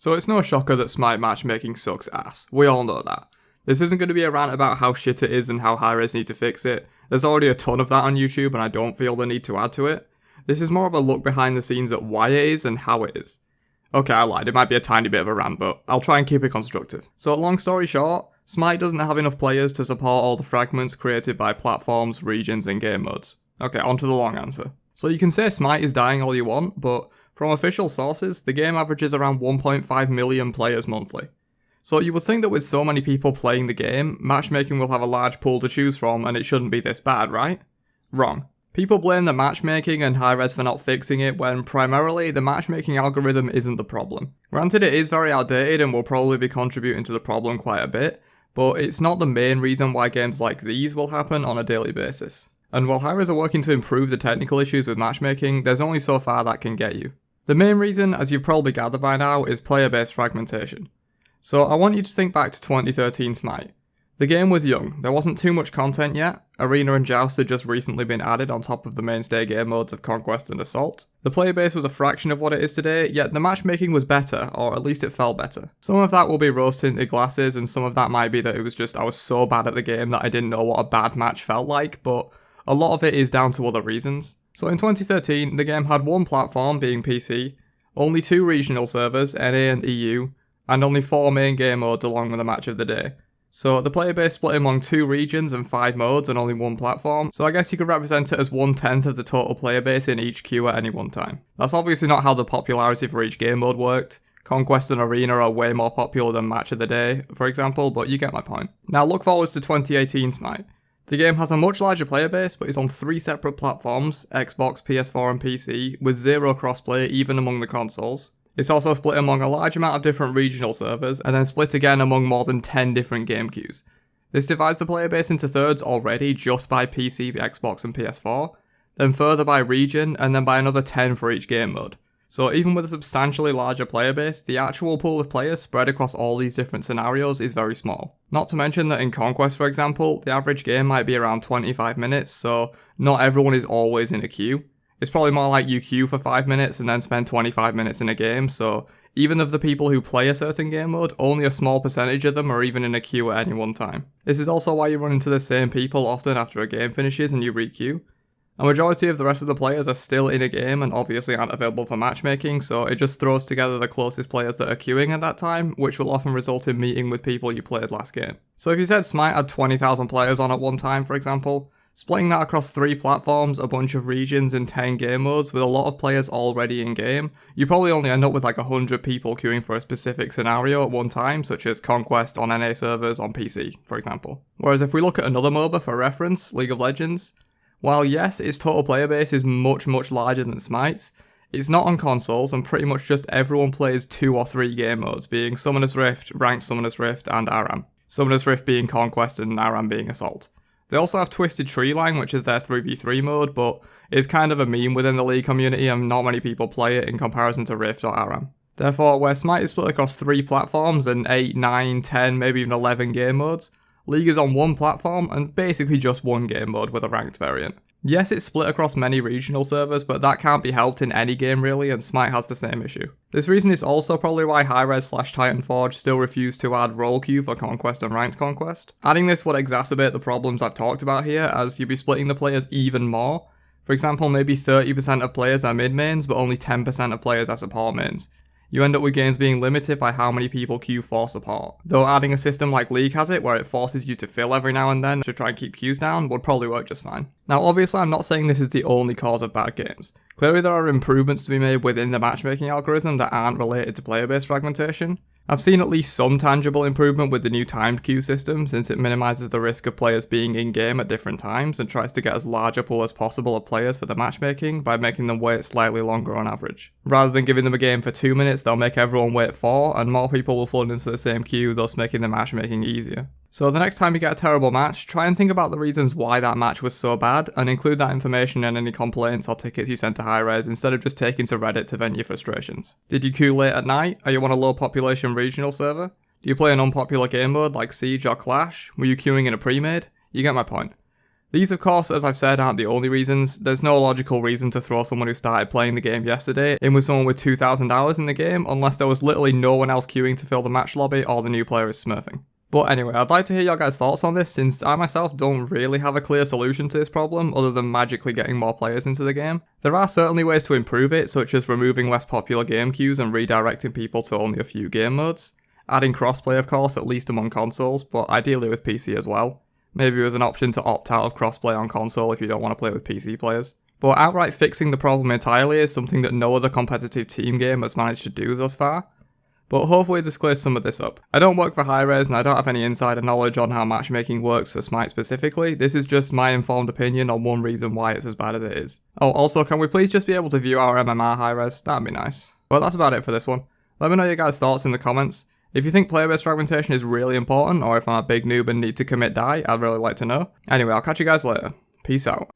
So it's no shocker that Smite matchmaking sucks ass, we all know that. This isn't going to be a rant about how shit it is and how Hi-Rez need to fix it. There's already a ton of that on YouTube and I don't feel the need to add to it. This is more of a look behind the scenes at why it is and how it is. Okay, I lied, it might be a tiny bit of a rant, but I'll try and keep it constructive. So long story short, Smite doesn't have enough players to support all the fragments created by platforms, regions and game modes. Okay, on to the long answer. So you can say Smite is dying all you want, but from official sources, the game averages around 1.5 million players monthly. So you would think that with so many people playing the game, matchmaking will have a large pool to choose from and it shouldn't be this bad, right? Wrong. People blame the matchmaking and Hi-Rez for not fixing it when primarily the matchmaking algorithm isn't the problem. Granted, it is very outdated and will probably be contributing to the problem quite a bit, but it's not the main reason why games like these will happen on a daily basis. And while Hi-Rez are working to improve the technical issues with matchmaking, there's only so far that can get you. The main reason, as you've probably gathered by now, is player-based fragmentation. So I want you to think back to 2013 Smite. The game was young, there wasn't too much content yet, Arena and Joust had just recently been added on top of the mainstay game modes of Conquest and Assault. The player base was a fraction of what it is today, yet the matchmaking was better, or at least it felt better. Some of that will be rose-tinted glasses, and some of that might be that it was just I was so bad at the game that I didn't know what a bad match felt like, but a lot of it is down to other reasons. So in 2013, the game had one platform, being PC, only 2 regional servers, NA and EU, and only 4 main game modes along with the match of the day. So the player base split among 2 regions and 5 modes and only 1 platform, so I guess you could represent it as 1/10 of the total player base in each queue at any one time. That's obviously not how the popularity for each game mode worked. Conquest and Arena are way more popular than Match of the Day, for example, but you get my point. Now look forwards to 2018 Smite. The game has a much larger player base, but is on 3 separate platforms, Xbox, PS4 and PC, with 0 crossplay even among the consoles. It's also split among a large amount of different regional servers, and then split again among more than 10 different game queues. This divides the player base into thirds already just by PC, Xbox and PS4, then further by region, and then by another 10 for each game mode. So even with a substantially larger player base, the actual pool of players spread across all these different scenarios is very small. Not to mention that in Conquest, for example, the average game might be around 25 minutes, so not everyone is always in a queue. It's probably more like you queue for 5 minutes and then spend 25 minutes in a game, so even of the people who play a certain game mode, only a small percentage of them are even in a queue at any one time. This is also why you run into the same people often after a game finishes and you re-queue. A majority of the rest of the players are still in a game and obviously aren't available for matchmaking, so it just throws together the closest players that are queuing at that time, which will often result in meeting with people you played last game. So if you said Smite had 20,000 players on at one time, for example, splitting that across 3 platforms, a bunch of regions and 10 game modes with a lot of players already in game, you probably only end up with like 100 people queuing for a specific scenario at one time, such as Conquest on NA servers on PC, for example. Whereas if we look at another MOBA for reference, League of Legends, while yes, its total player base is much larger than Smite's, it's not on consoles and pretty much just everyone plays 2 or 3 game modes, being Summoner's Rift, Ranked Summoner's Rift and ARAM. Summoner's Rift being Conquest and ARAM being Assault. They also have Twisted Treeline, which is their 3v3 mode, but it's kind of a meme within the League community and not many people play it in comparison to Rift or ARAM. Therefore, where Smite is split across 3 platforms and 8, 9, 10, maybe even 11 game modes, League is on 1 platform and basically just 1 game mode with a ranked variant. Yes, it's split across many regional servers, but that can't be helped in any game really, and Smite has the same issue. This reason is also probably why Hi-Rez/Titanforge still refuse to add role queue for Conquest and Ranked Conquest. Adding this would exacerbate the problems I've talked about here, as you'd be splitting the players even more. For example, maybe 30% of players are mid mains, but only 10% of players are support mains. You end up with games being limited by how many people queue for support. Though adding a system like League has it, where it forces you to fill every now and then to try and keep queues down, would probably work just fine. Now obviously I'm not saying this is the only cause of bad games. Clearly there are improvements to be made within the matchmaking algorithm that aren't related to player-based fragmentation. I've seen at least some tangible improvement with the new timed queue system, since it minimises the risk of players being in-game at different times and tries to get as large a pool as possible of players for the matchmaking by making them wait slightly longer on average. Rather than giving them a game for 2 minutes, they'll make everyone wait 4, and more people will flood into the same queue, thus making the matchmaking easier. So the next time you get a terrible match, try and think about the reasons why that match was so bad, and include that information in any complaints or tickets you send to Hi-Rez instead of just taking to Reddit to vent your frustrations. Did you queue late at night? Are you on a low population regional server? Do you play an unpopular game mode like Siege or Clash? Were you queuing in a pre-made? You get my point. These, of course, as I've said, aren't the only reasons. There's no logical reason to throw someone who started playing the game yesterday in with someone with 2,000 hours in the game unless there was literally no one else queuing to fill the match lobby or the new player is smurfing. But anyway, I'd like to hear your guys' thoughts on this, since I myself don't really have a clear solution to this problem other than magically getting more players into the game. There are certainly ways to improve it, such as removing less popular game queues and redirecting people to only a few game modes. Adding crossplay, of course, at least among consoles, but ideally with PC as well. Maybe with an option to opt out of crossplay on console if you don't want to play with PC players. But outright fixing the problem entirely is something that no other competitive team game has managed to do thus far. But hopefully this clears some of this up. I don't work for Hi-Rez and I don't have any insider knowledge on how matchmaking works for Smite specifically. This is just my informed opinion on one reason why it's as bad as it is. Oh, also, can we please just be able to view our MMR Hi-Rez? That'd be nice. Well, that's about it for this one. Let me know your guys' thoughts in the comments. If you think player-based fragmentation is really important, or if I'm a big noob and need to commit die, I'd really like to know. Anyway, I'll catch you guys later. Peace out.